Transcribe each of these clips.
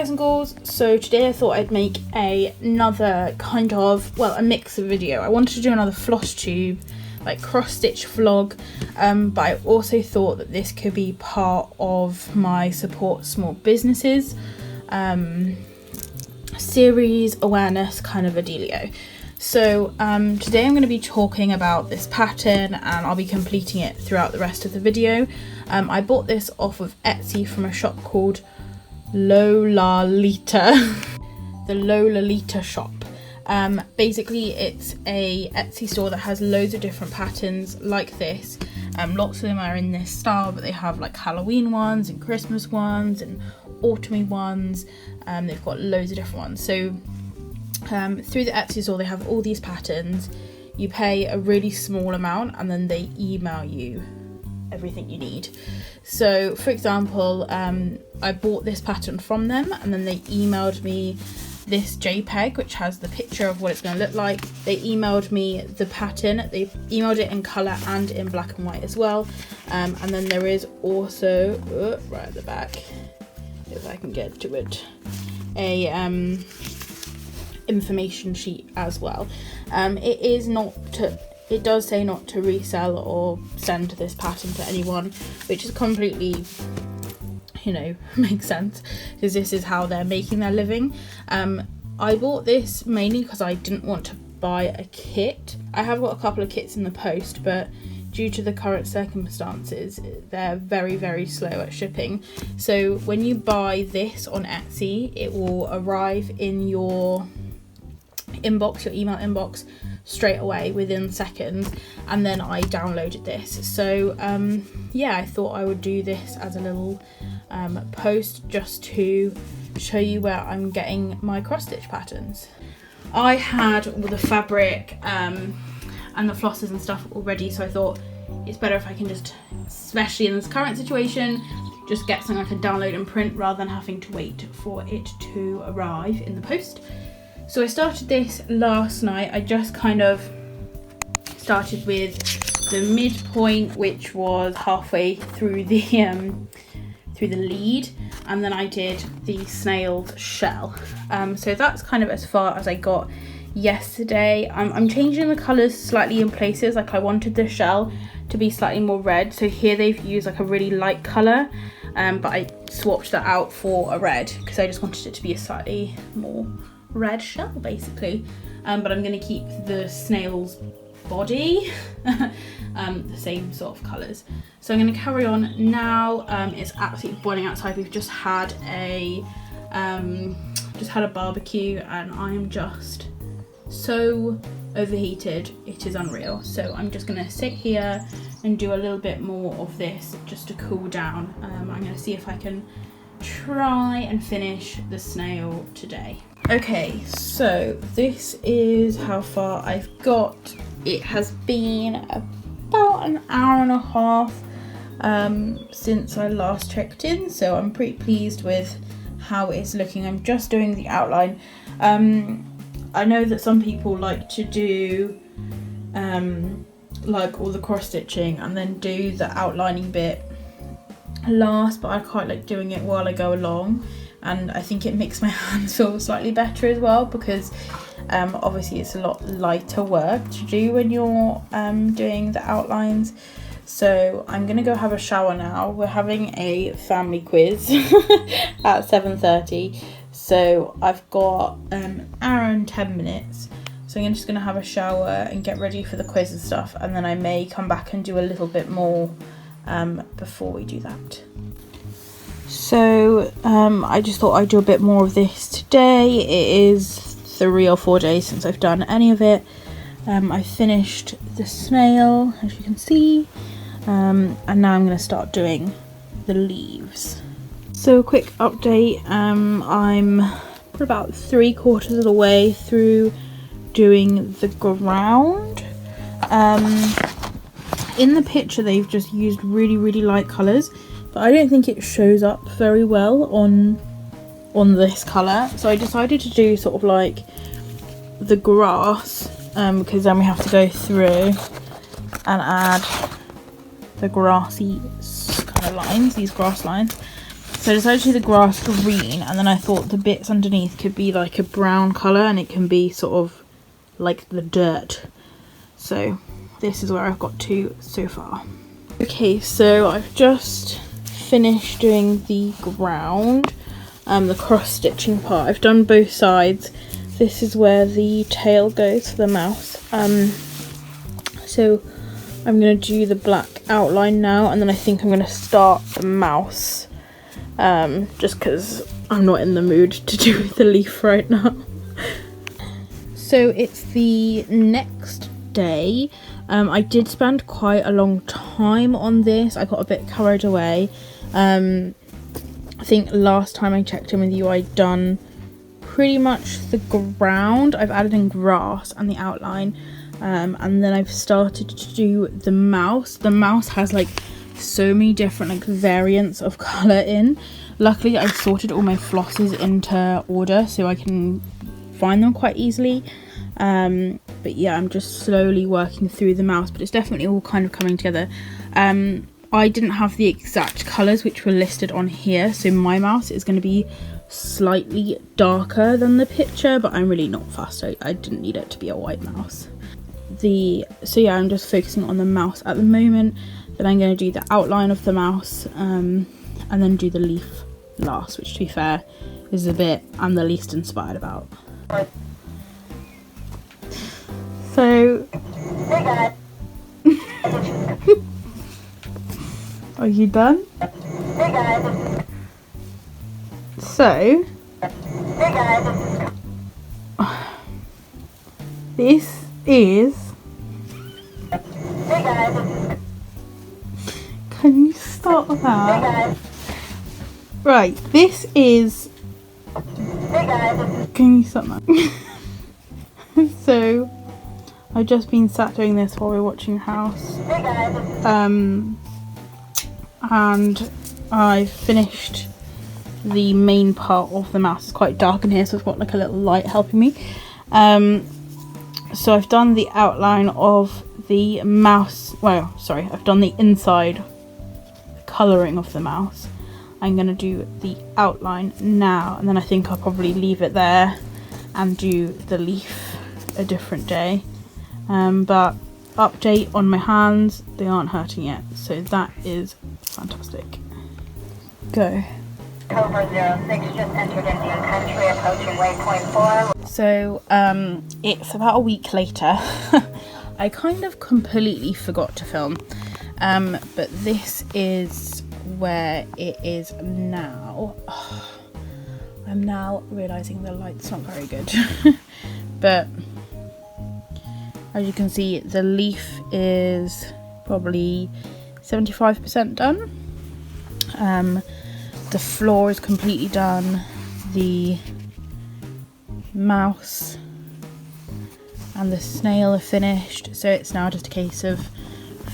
guys and girls, so today I thought I'd make another kind of, well, a mix of video. I wanted to do another FlossTube, like cross-stitch vlog, but I also thought that this could be part of my support small businesses series awareness kind of a dealio. So today I'm going to be talking about this pattern and I'll be completing it throughout the rest of the video. I bought this off of Etsy from a shop called LoLaLotta, the LoLaLottaShop. Basically it's a Etsy store that has loads of different patterns like this. Lots of them are in this style, but they have like Halloween ones and Christmas ones and autumny ones. They've got loads of different ones. So through the Etsy store they have all these patterns. You pay a really small amount and then they email you everything you need. So for example, I bought this pattern from them and then they emailed me this JPEG which has the picture of what it's going to look like. They emailed me the pattern, they emailed it in colour and in black and white as well, and then there is also right at the back, if I can get to it, a information sheet as well. It does say not to resell or send this pattern to anyone, which is completely, you know, makes sense because this is how they're making their living. I bought this mainly because I didn't want to buy a kit. I have got a couple of kits in the post, but due to the current circumstances they're very, very slow at shipping. So when you buy this on Etsy, it will arrive in your inbox, your email inbox, straight away within seconds, and then I downloaded this. So yeah, I thought I would do this as a little post just to show you where I'm getting my cross stitch patterns. I had all the fabric and the flosses and stuff already, so I thought it's better if I can just, especially in this current situation, just get something I can download and print rather than having to wait for it to arrive in the post. So I started this last night. I just kind of started with the midpoint, which was halfway through the lead, and then I did the snail's shell. So that's kind of as far as I got yesterday. I'm changing the colours slightly in places. Like I wanted the shell to be slightly more red, so here they've used like a really light colour, but I swapped that out for a red because I just wanted it to be a slightly more red shell basically. But I'm going to keep the snail's body the same sort of colours. So I'm going to carry on now. It's absolutely boiling outside. We've just had a barbecue and I am just so overheated, it is unreal. So I'm just going to sit here and do a little bit more of this just to cool down. I'm going to see if I can try and finish the snail today. Okay, so this is how far I've got. It has been about an hour and a half since I last checked in, so I'm pretty pleased with how it's looking. I'm just doing the outline. I know that some people like to do like all the cross stitching and then do the outlining bit last, but I quite like doing it while I go along, and I think it makes my hands feel slightly better as well because obviously it's a lot lighter work to do when you're doing the outlines. So I'm gonna go have a shower now. We're having a family quiz at 7:30, so I've got an hour and 10 minutes. So I'm just gonna have a shower and get ready for the quiz and stuff, and then I may come back and do a little bit more before we do that. So I just thought I'd do a bit more of this today. It is 3 or 4 days since I've done any of it. I finished the snail, as you can see, and now I'm going to start doing the leaves. So a quick update, I'm about 3/4 of the way through doing the ground. In the picture they've just used really, really light colours, but I don't think it shows up very well on this colour, so I decided to do sort of like the grass, because then we have to go through and add the grassy kind of lines, these grass lines. So I decided to do the grass green, and then I thought the bits underneath could be like a brown colour, and it can be sort of like the dirt. So this is where I've got to so far. Okay, so I've just finished doing the ground, the cross stitching part. I've done both sides. This is where the tail goes for the mouse. So I'm going to do the black outline now, and then I think I'm going to start the mouse, just because I'm not in the mood to do the leaf right now. So it's the next day. I did spend quite a long time on this. I got a bit carried away. I think last time I checked in with you, I'd done pretty much the ground. I've added in grass and the outline, and then I've started to do the mouse. The mouse has like so many different like variants of colour in. Luckily I've sorted all my flosses into order so I can find them quite easily. But yeah, I'm just slowly working through the mouse, but it's definitely all kind of coming together. I didn't have the exact colours which were listed on here, so my mouse is going to be slightly darker than the picture, but I'm really not fussed. I didn't need it to be a white mouse. So yeah, I'm just focusing on the mouse at the moment. Then I'm going to do the outline of the mouse, and then do the leaf last, which to be fair is the bit I'm the least inspired about. So Hey guys. are you done? Hey guys. So Hey guys. this is, Hey guys. can you stop Hey that? guys. Right, this is, Hey guys. can you stop that? So I've just been sat doing this while we're watching House, Hey guys. and I finished the main part of the mouse. It's quite dark in here, so I've got like a little light helping me. So I've done the outline of the mouse, well sorry, I've done the inside colouring of the mouse. I'm going to do the outline now, and then I think I'll probably leave it there and do the leaf a different day. But update on my hands, they aren't hurting yet, so that is fantastic. Go. Cobra 06 just entered Indian country, approaching waypoint 4. So it's about a week later. I kind of completely forgot to film, but this is where it is now. I'm now realising the light's not very good. But as you can see, the leaf is probably 75% done. The floor is completely done. The mouse and the snail are finished, so it's now just a case of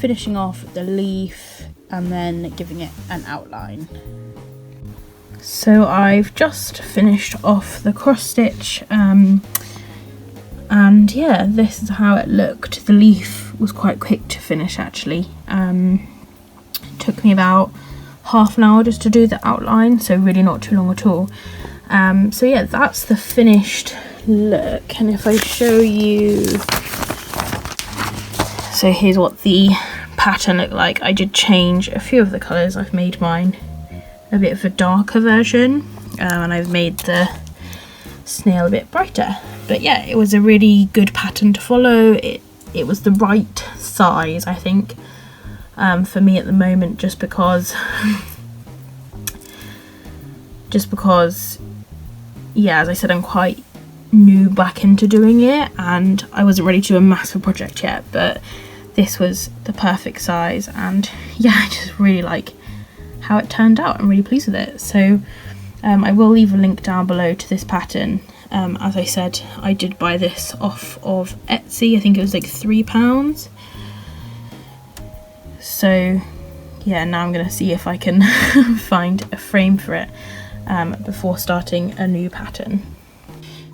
finishing off the leaf and then giving it an outline. So I've just finished off the cross stitch, and yeah, this is how it looked. The leaf was quite quick to finish actually. It took me about half an hour just to do the outline, so really not too long at all. So yeah, that's the finished look, and if I show you, so here's what the pattern looked like. I did change a few of the colours. I've made mine a bit of a darker version, and I've made the snail a bit brighter. But yeah, it was a really good pattern to follow. It was the right size, I think, for me at the moment, just because yeah, as I said, I'm quite new back into doing it, and I wasn't ready to do a massive project yet, but this was the perfect size, and yeah, I just really like how it turned out. I'm really pleased with it. So I will leave a link down below to this pattern. As I said, I did buy this off of Etsy. I think it was like £3. So yeah, now I'm gonna see if I can find a frame for it before starting a new pattern.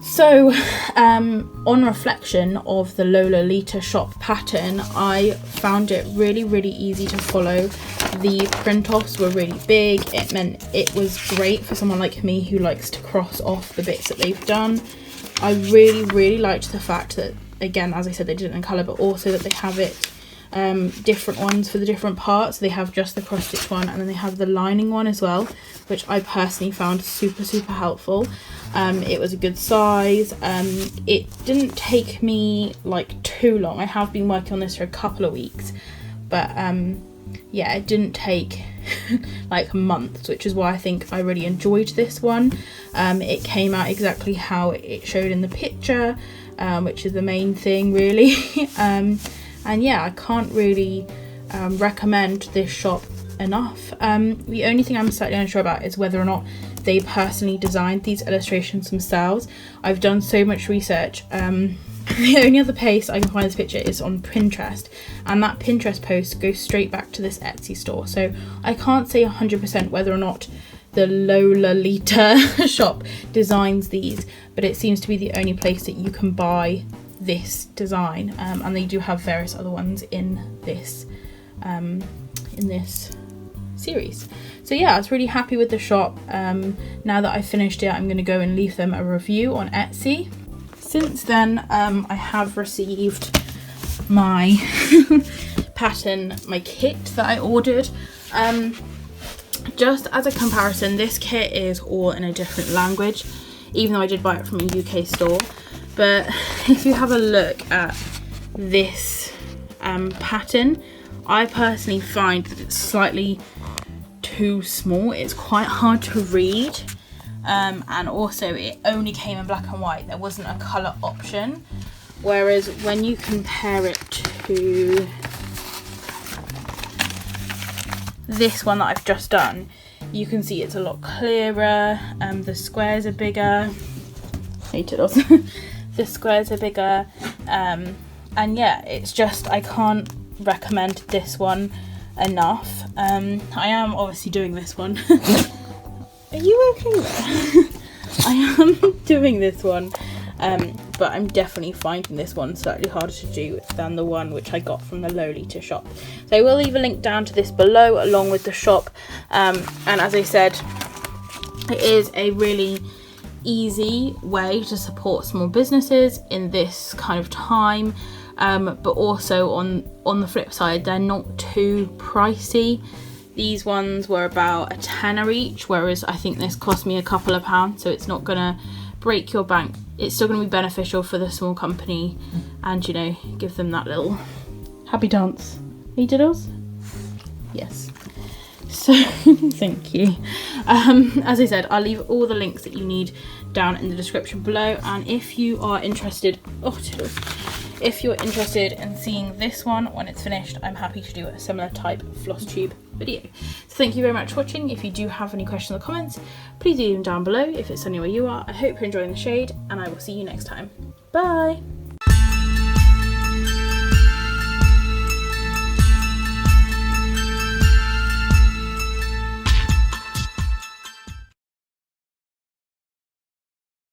So on reflection of the LoLaLottaShop pattern, I found it really, really easy to follow. The print offs were really big. It meant it was great for someone like me who likes to cross off the bits that they've done. I really, really liked the fact that, again, as I said, they did it in colour, but also that they have it different ones for the different parts. They have just the cross stitch one, and then they have the lining one as well, which I personally found super, super helpful. It was a good size. It didn't take me like too long. I have been working on this for a couple of weeks, but yeah, it didn't take like months, which is why I think I really enjoyed this one. It came out exactly how it showed in the picture, which is the main thing really. And yeah, I can't really recommend this shop enough. The only thing I'm slightly unsure about is whether or not they personally designed these illustrations themselves. I've done so much research. The only other place I can find this picture is on Pinterest, and that Pinterest post goes straight back to this Etsy store. So I can't say 100% whether or not the LoLaLottaShop designs these, but it seems to be the only place that you can buy this design, and they do have various other ones in this series. So yeah, I was really happy with the shop. Now that I've finished it, I'm going to go and leave them a review on Etsy. Since then, I have received my pattern, my kit that I ordered. Just as a comparison, this kit is all in a different language, even though I did buy it from a UK store. But if you have a look at this pattern, I personally find that it's slightly too small. It's quite hard to read, and also it only came in black and white. There wasn't a colour option, whereas when you compare it to this one that I've just done, you can see it's a lot clearer. The squares are bigger. Hate it also. The squares are bigger, and yeah, it's just, I can't recommend this one enough. I am obviously doing this one. Are you okay there? I am doing this one, but I'm definitely finding this one slightly harder to do than the one which I got from the LoLaLottaShop. So I will leave a link down to this below along with the shop, and as I said, it is a really easy way to support small businesses in this kind of time, but also on the flip side, they're not too pricey. These ones were about a tenner each, whereas I think this cost me a couple of pounds, so it's not gonna break your bank. It's still gonna be beneficial for the small company, and you know, give them that little happy dance. Hey diddles? Yes. So thank you. As I said, I'll leave all the links that you need down in the description below, and if you are interested, if you're interested in seeing this one when it's finished, I'm happy to do a similar type FlossTube video. So thank you very much for watching. If you do have any questions or comments, please leave them down below if it's sunny where you are. I hope you're enjoying the shade, and I will see you next time. Bye.